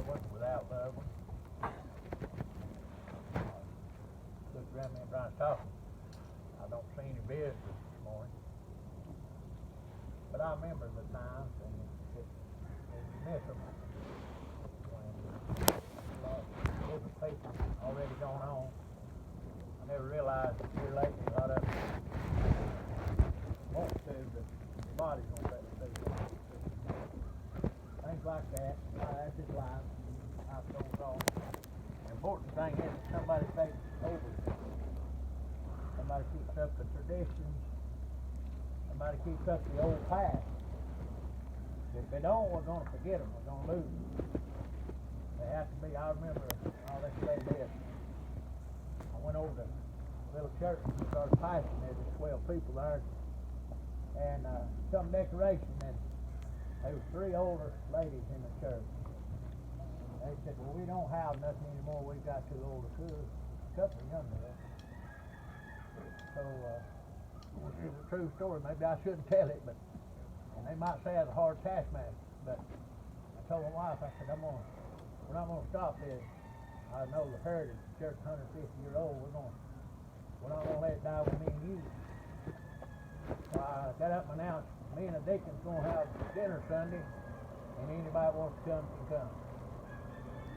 one without loved one. Look around me and Brian talking. I don't see any visitors this morning. But I remember the times, and you miss them. When different people already gone on. I never realized that here lately a lot of them won't do, but the body's gonna let them do. Things like that. That's just life. Life goes on. The important thing is that somebody takes over. Somebody keeps up the traditions. Somebody keeps up the old past. If they don't, we're going to forget them. We're going to lose them. They have to be. I remember, let's say this. I went over to a little church and started pastoring there. There's 12 people there. And some decoration, and there was 3 older ladies in the church. And they said, well, we don't have nothing anymore. We've got 2 older kids. A couple of younger ones. So, this is a true story. Maybe I shouldn't tell it, but and they might say I was a hard taskmaster. But I told my wife, I said, we're not going to stop this. I know the heritage, the church 150-year-old. We're not going to let it die with me and you. So I got up and announced, me and the deacon's going to have dinner Sunday, and anybody wants to come can come.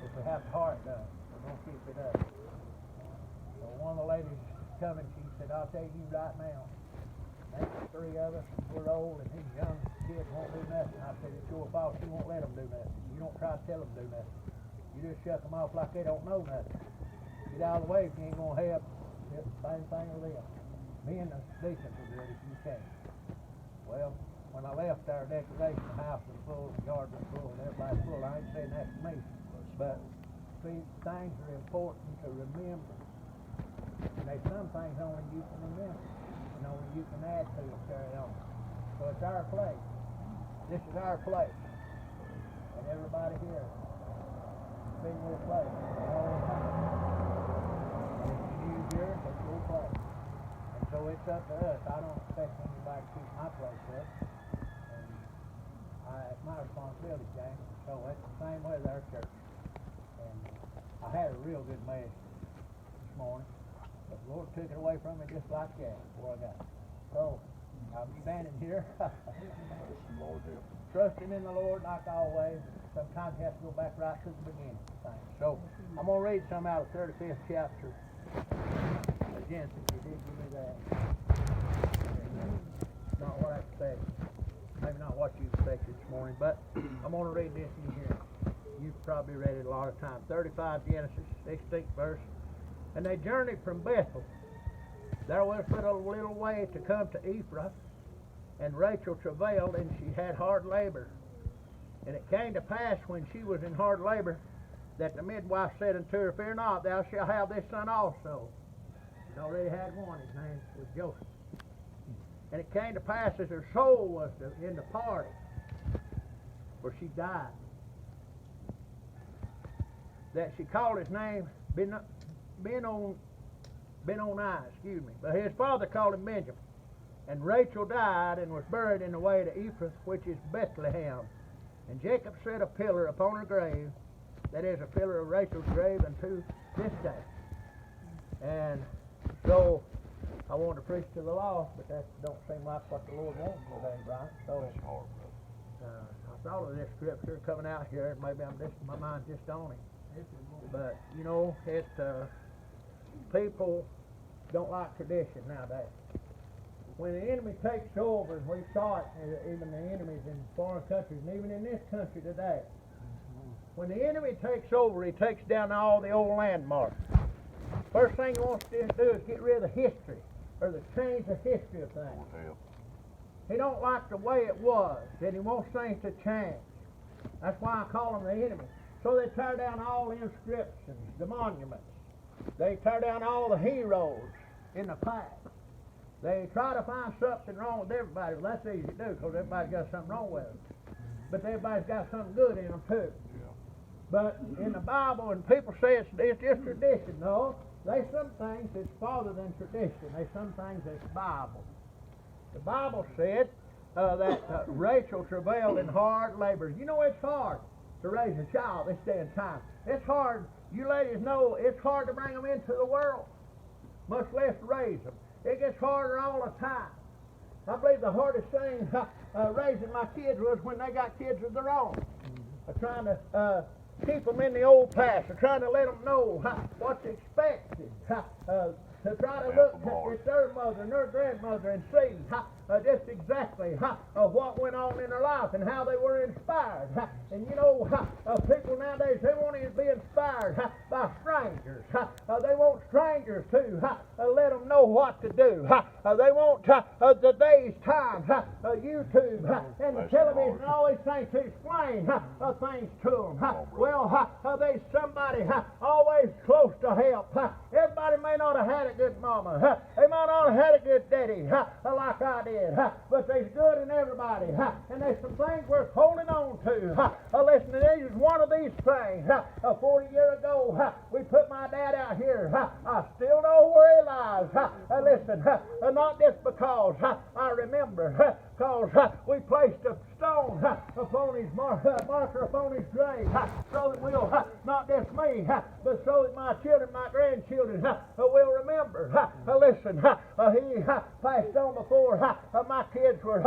If we have to heart done, we're going to keep it up. So one of the ladies coming, she said, I'll tell you right now, there's 3 of us, we're old, and these young kids won't do nothing. I said, it's your fault, you won't let them do nothing. You don't try to tell them to do nothing. You just shut them off like they don't know nothing. Get out of the way if you ain't going to help. It's the same thing with them. Me and the deacons will do it if you can. Well, when I left our decoration, the house was full, the yard was full, and everybody's full. I ain't saying that to me. But, see, things are important to remember. And there's some things only you can remember. And only you can add to and carry on. So it's our place. This is our place. And everybody here has been your place all the time. And if you use yours, it's your place. And so it's up to us. I don't expect anybody to keep my place up. And it's my responsibility, James. So it's the same way with our church. And I had a real good message this morning. But the Lord took it away from me just like that before I got it. So, I'm standing here, trusting in the Lord like always. Sometimes you have to go back right to the beginning of things. So, I'm going to read some out of the 35th chapter of Genesis. You did give me that. Not what I expected. Maybe not what you expected this morning, but I'm going to read this in here. You've probably read it a lot of times. 35 Genesis, 16th verse. And they journeyed from Bethel. There was but a little way to come to Ephrath, and Rachel travailed, and she had hard labor. And it came to pass when she was in hard labor, that the midwife said unto her, Fear not, thou shalt have this son also. She'd already had one, his name was Joseph. And it came to pass as her soul was in the party, for she died, that she called his name Benoni, but his father called him Benjamin. And Rachel died and was buried in the way to Ephrath, which is Bethlehem. And Jacob set a pillar upon her grave, that is a pillar of Rachel's grave unto this day. And so I wanted to preach to the lost, but that don't seem like what the Lord wants today, right? So I thought of this scripture coming out here, and maybe my mind's just on it. But you know, people don't like tradition nowadays. When the enemy takes over, and we saw it, even the enemies in foreign countries, and even in this country today, when the enemy takes over, he takes down all the old landmarks. First thing he wants to do is get rid of the history, or change the history of things. He don't like the way it was, and he wants things to change. That's why I call them the enemy. So they tear down all the inscriptions, the monuments. They tear down all the heroes in the past. They try to find something wrong with everybody. Well, that's easy to do because everybody's got something wrong with them. But everybody's got something good in them too. But in the Bible, and people say it's just tradition. No, there's some things that's farther than tradition. There's some things that's Bible. The Bible said that Rachel travailed in hard labor. You know it's hard. to raise a child this day and time. It's hard. You ladies know it's hard to bring them into the world, much less raise them. It gets harder all the time. I believe the hardest thing raising my kids was when they got kids of their own. Trying to keep them in the old past, trying to let them know what's expected. To try to look at their mother and their grandmother and see just exactly what went on in their life and how they were inspired. And you know, people nowadays, they won't even be inspired by strangers. They want strangers to let them know what to do. They want today's time, YouTube and the television and all these things to explain things to them. Well, there's somebody always close to help. Everybody may not have had a good mama. They might not have had a good daddy like I did. But there's good in everybody. And there's some things worth holding on to. Listen, this is one of these things. 40 years ago, we put my dad out here. I still know where he lies. Listen, not just because I remember, because we placed a stone upon his marker upon his grave, so that we'll, not just me, but so that my children, my grandchildren will remember. Listen, he passed on before my kids were,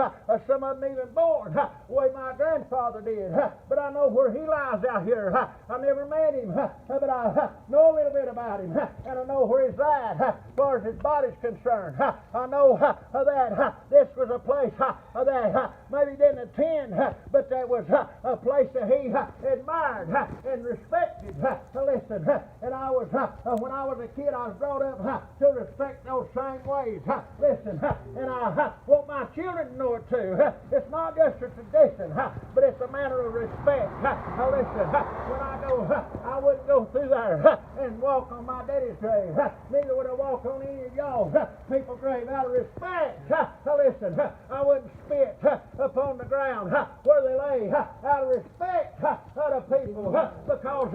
some of them even born, the way my grandfather did. But I know where he lies out here. I never met him, but I know a little bit about him, and I know where he's at as far as his body's concerned. I know that this was a place that maybe didn't attend, but that was a place that he admired and respected. Listen, and I was, when I was a kid, I was brought up to respect those same ways. Listen, and I want my children to know it too. It's not just a tradition, but it's a matter of respect. Listen, when I go, I wouldn't go through there and walk on my daddy's grave. Neither would I walk on any of y'all people's grave out of respect. Listen, I wouldn't spit upon the ground where they lay out of respect to people because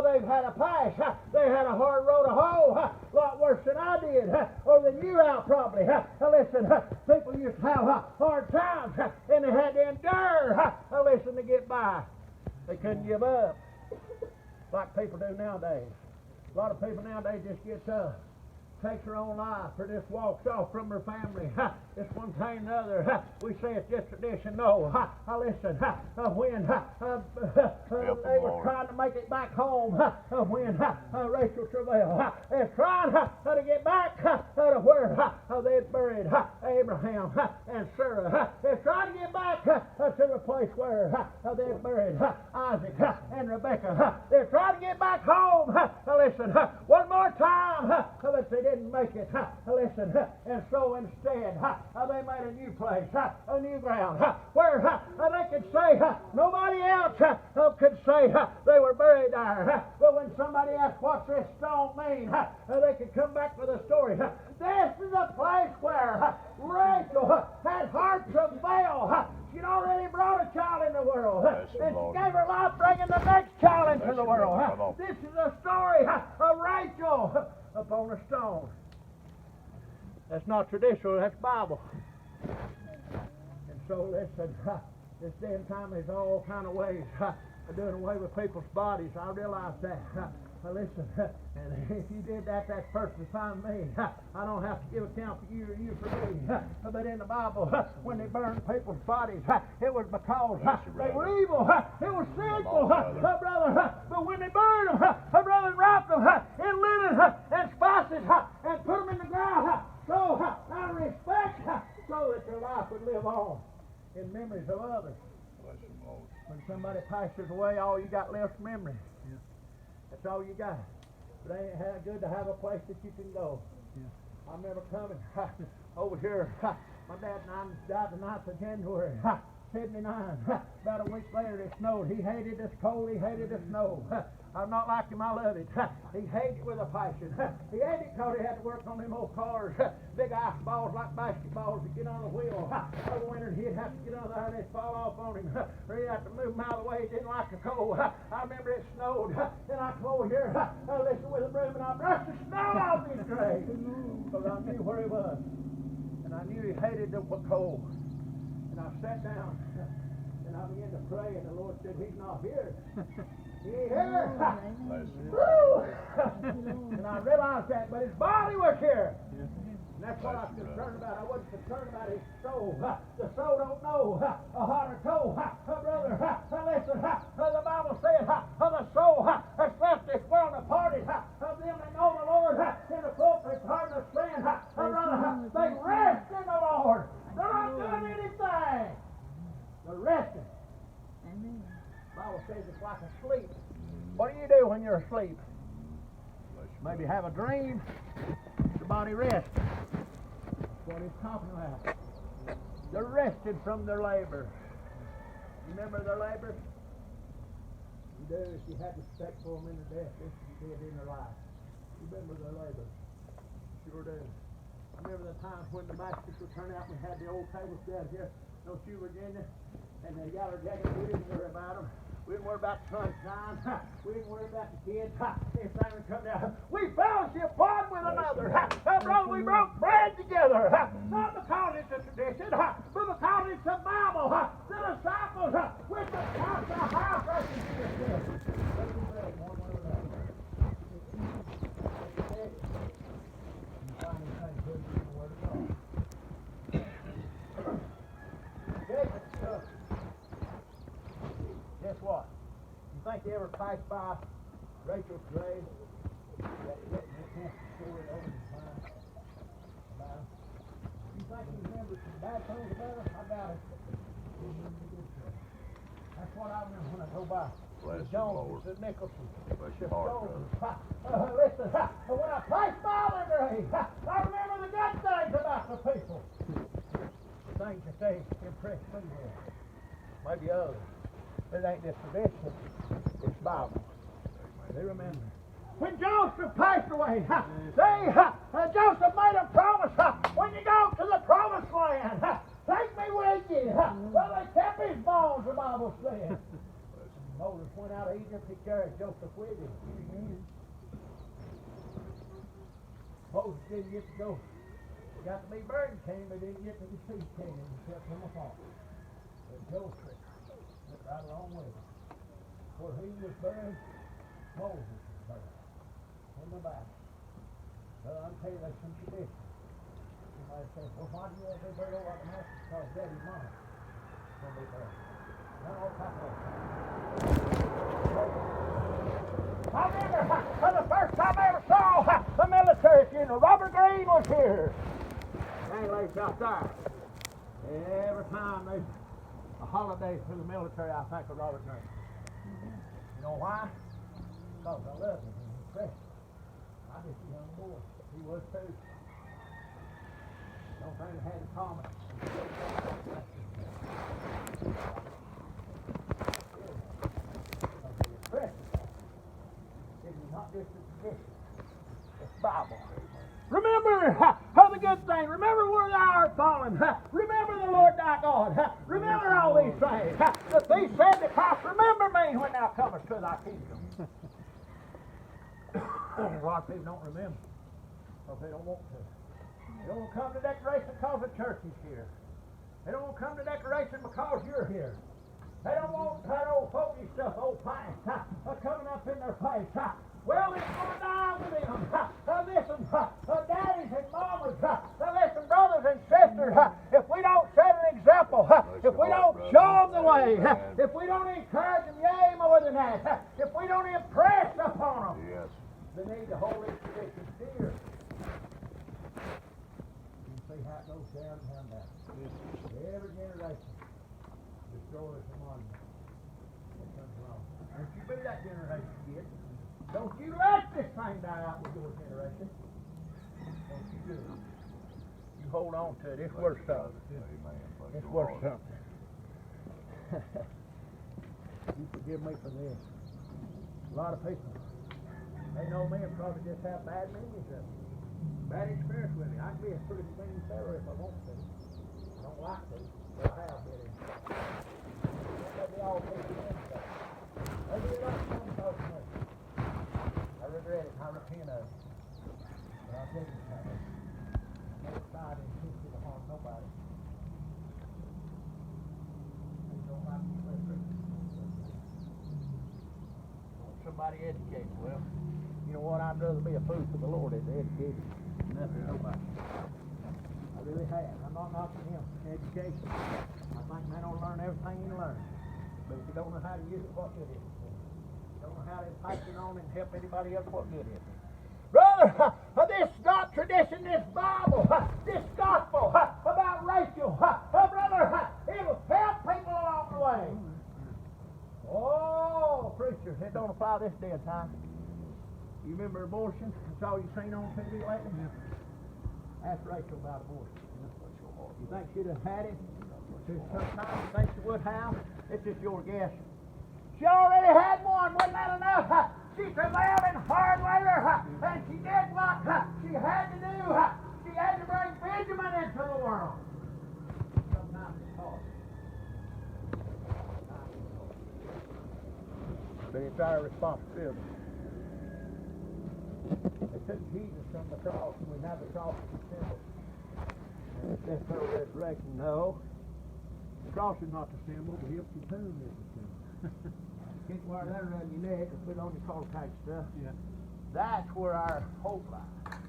they've had a past. They had a hard road to hoe, a lot worse than I did, or than you have probably. Listen, people used to have hard times and they had to endure, listen, to get by. They couldn't give up like people do nowadays. A lot of people nowadays just get takes their own life or just walks off from her family. It's one thing or another. We say it's just tradition. No. Listen, when they were trying to make it back home, when Rachel Travail is trying to get back to where they had buried Abraham and Sarah. They're trying to get back to the place where they had buried Isaac and Rebekah. They're trying to get back home. Listen, one more time, but they didn't make it. Listen, and so instead, they made a new place, a new ground, where they could say, nobody else could say they were buried there. But when somebody asked what's this stone mean, they could come back with a story. This is a place where Rachel had heart travail. She'd already brought a child in the world, and she gave her life bringing the next child into the world. This is a story of Rachel upon a stone. That's not traditional, that's Bible. And so listen, this day and time is all kind of ways of doing away with people's bodies. I realize that. Listen, and if you did that, that's perfectly fine with me. I don't have to give account for you or you for me. But in the Bible, when they burned people's bodies, it was because they were evil. It was sinful, brother. But when they burned them, brother, wrapped them in linen and spices and put them in the ground, so out of respect, so that their life would live on in memories of others. When somebody passes away, all you got left's memory. That's all you got. But it ain't good to have a place that you can go. I remember coming over here. My dad and I died the 9th of January, 79. About a week later it snowed. He hated this cold. He hated the snow. I'm not like him. I love it. He hated it with a passion. He hated it because he had to work on them old cars. Big ice balls like basketballs to get on the wheel. Over winter he'd have to get on there and they'd fall off on him. Or he'd have to move them out of the way. He didn't like the cold. I remember it snowed. Then I come over here, I listened with a broom and I brushed the snow off his grave. Because I knew where he was. And I knew he hated the cold. And I sat down and And I began to pray, and the Lord said, He's not here. He ain't here. And I realized that, but his body was here. And that's what I was concerned about. I wasn't concerned about his soul. The soul don't know a heart or toe. Brother, listen, the Bible said the soul has left this world departed. Of them that know the Lord in the pulpit, heard of sin. Brother, they rest in the Lord. They're not doing anything. They're resting. Amen. The Bible says it's like a sleep. What do you do when you're asleep? Maybe have a dream. Your body rests. That's what he's talking about. They're rested from their labor. You remember their labor? You do. If you had respect for them in their death, this you did in their life. You remember their labor. Sure do. I remember the times when Damascus would turn out and we had the old tables down here. Don't you, Virginia? And the yellow jackets, we didn't worry about them. We didn't worry about the sunshine. We didn't worry about the kids. Everything would come down. We fellowship one with another. Brother, we broke bread together. Not because it's a tradition, but because it's the Bible. The disciples with the house to house. That's what Jesus said. Let's do bread one way or another. You find anything good in the Word of God. Guess what? You think you ever passed by Rachel's grave? You think you remember some bad things about her? I doubt it. That's what I remember when I go by. The Jones, the Nicholson, the Jones. Listen, when I passed by their grave, I remember the good things about the people. The things that they impressed me with. Maybe others. It ain't this tradition, it's Bible. They remember. When Joseph passed away, Joseph made a promise, when you go to the promised land, take me with you. Well, they kept his bones, the Bible said. Moses went out of Egypt, he carried Joseph with him. Moses didn't get to go. He got to be buried king, but didn't get to be seed king, and he kept him apart. But Joseph went right along with him. Where he was buried, Moses was buried. In the Bible. Well, I'll tell you, there's some tradition. Somebody says, well, why do you want to be buried over at Damascus? Because Daddy's mom is going to be buried. Not all type of I remember the first time I ever saw the military funeral. Robert Greene was here. They laid out there. Every time there's a holiday for the military, I think of Robert Greene. You know why? Because I love him. He's precious. I just a young boy. He was too. Don't think it had in common. It's precious. It's not just a tradition. It's Bible. Remember the good thing. Remember where thou art fallen. Remember the Lord thy God. Remember all these things. The thief said to Christ, remember me when thou comest to thy kingdom. A lot of people don't remember because they don't want to. They don't want to come to decoration because the church is here. They don't want to come to decoration because you're here. They don't want that old folky stuff, old past, coming up in their face. Well, it's going to die with them. Listen, daddies and mamas, listen, brothers and sisters, if we don't set an example, if we don't show them the way, if we don't encourage them, yea, more than that, if we don't impress upon them, they need to hold these traditions dear. You see how it goes down and down. Every generation destroys the monument that comes along. Don't you be that generation, kid. Don't you let this thing die out with your generation. Don't you do it. You hold on to it. It's worth something. It's worth something. You forgive me for this. A lot of people, they know me and probably just have bad memories of me. Bad experience with me. I can be a pretty mean fellow if I want to. I don't like to, but I have been in. Maybe all people in stuff. Maybe they like some folks me. I regret it. I repent of it. But I'll tell you something. Never tried and intention to harm nobody. They don't like me. everybody educated. Well, you know what? I'd rather be a fool for the Lord as educated than nothing to nobody. I really have. I'm not knocking him in education. I think man ought to learn everything he learns. But if you don't know how to use it, what good is it? If you don't know how to impact it on and help anybody else, what good is it? Brother, this God tradition, this Bible, this gospel about Rachel, brother, it will help people along the way. Oh, preacher, it don't apply this day and time. You remember abortion? That's all you've seen on TV lately? Ask Rachel about abortion. You think she'd have had it? Sometimes you think she would have? It's just your guess. She already had one. Wasn't that enough? She's a loving hard labor, and she did what she had to do. She had to bring Benjamin into the world. Sometimes it's hard. But it's our responsibility. They took Jesus from the cross, and we have the cross as a symbol. And it's just no resurrection. No. The cross is not the symbol, but the empty tomb is the symbol. You can't wear that around your neck and put it on your collar type stuff. Yeah. That's where our hope lies.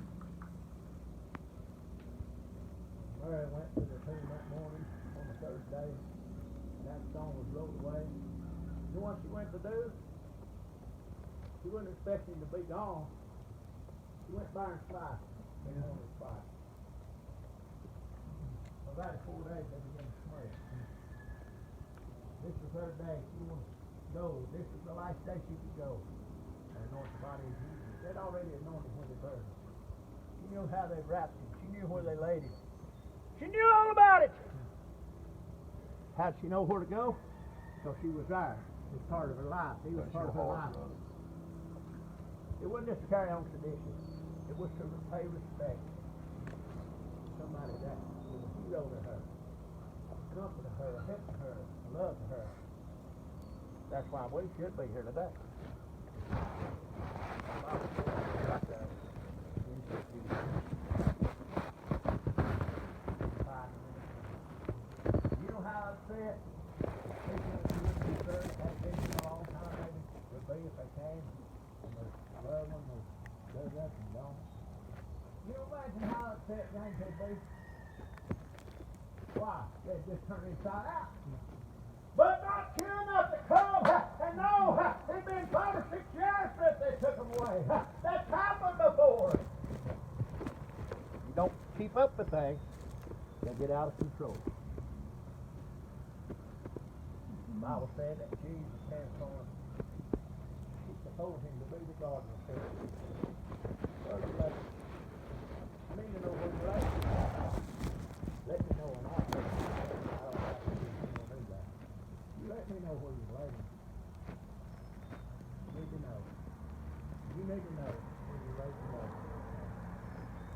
Mary went to the tomb that morning on the third day. That stone was rolled away. You know what she went to do? She wasn't expecting to be gone. She went by and spied. They wanted to spy. For about 4 days they began to smell. This was her day. She wanted to go. This is the last day she could go and anoint the body of Jesus. They'd already anointed when they buried him. She knew how they wrapped him. She knew where they laid him. She knew all about it. How'd she know where to go? Because she was there. It was part of her life. He was part of her life. It wasn't just to carry on tradition. It was to pay respect. Somebody that was a hero to her, a comfort to her, a help to her, a love to her. That's why we should be here today. You know how upset people who wouldn't be buried have been for a long time, maybe would be if they came and their loved one was dug up and gone. You imagine how upset James would be? Why? They just turned inside out. But not sure enough to come and know it's been 5 or 6 years since they took them away. That's happened before. You don't keep up with things, they'll get out of control. The Bible said that Jesus came for him. He supposed him to be the gardener. Where's your lesson? I need to know where you're at. Let me know and I'll tell you. Let me know where you're laying. You need to know. You need to know where you're laying today.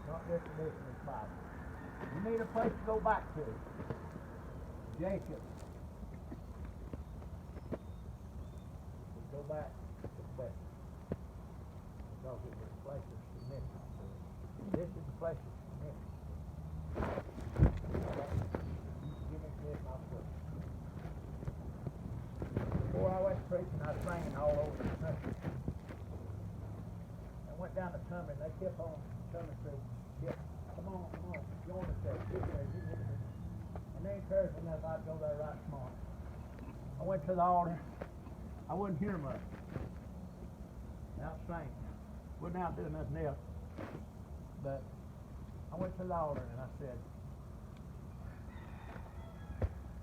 Not just tradition and Bible. You need a place to go back to. Jacob. Go back to Bethel. Because it was a place of significance. This is a place of significance. Give me this, I'll put it. Before I went preaching, I was singing all over the country. I went down to Cumming. They kept on coming through. Come on, join us there. And they encouraged me that I'd go there right smart. I went to the altar. I wouldn't hear much. Out singing. Wasn't out doing nothing else. But I went to the altar and I said,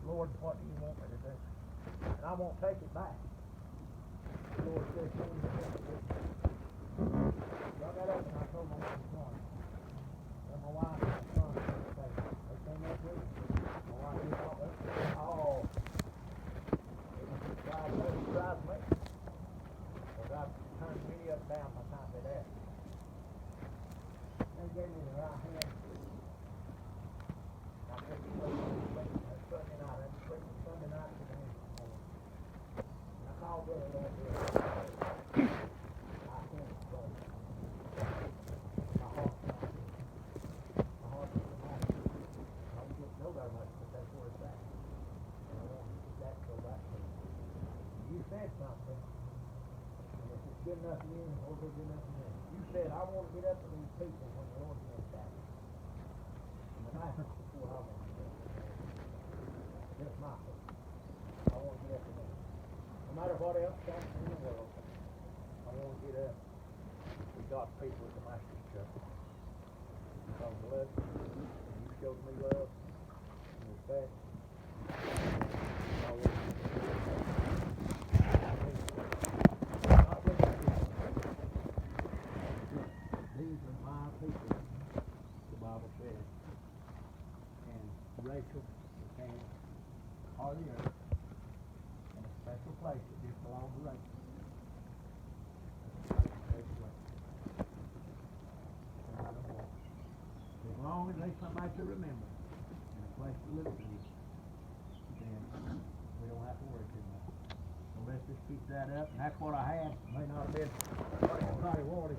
Lord, what do you want me to do? And I won't take it back. The Lord said, show me the way. So I got up and I told my wife this morning. And my wife and my son they came up with me. My wife did all that. Oh. It was just drives me. Because I've turned many up down by the time they'd asked me. They gave me the right hand. I took the place on the plate. That's Sunday night. I just waited Sunday night to the next morning. And I called Brother Lord there. I can't go. My heart's not good. My heart's not good. I don't get to know that much, but that's where it's at. And I want that to go back to you. You said something. And if it's good enough to you, or good enough to me. You said, I want to get up to these people when the Lord's going to establish. And that's what I want to do. That's my hope. I want to get up to them. No matter what else comes in the world, I want to get up to God's people at Damascus church. Because I love you, and you showed me love and respect. I want to these are my people, the Bible says. And Rachel became part of the earth in a special place that just belonged to Rachel. As long as there's somebody to remember and a place to live in, then we don't have to worry too much. So let's just keep that up. And that's what I had. May not have been what everybody wanted.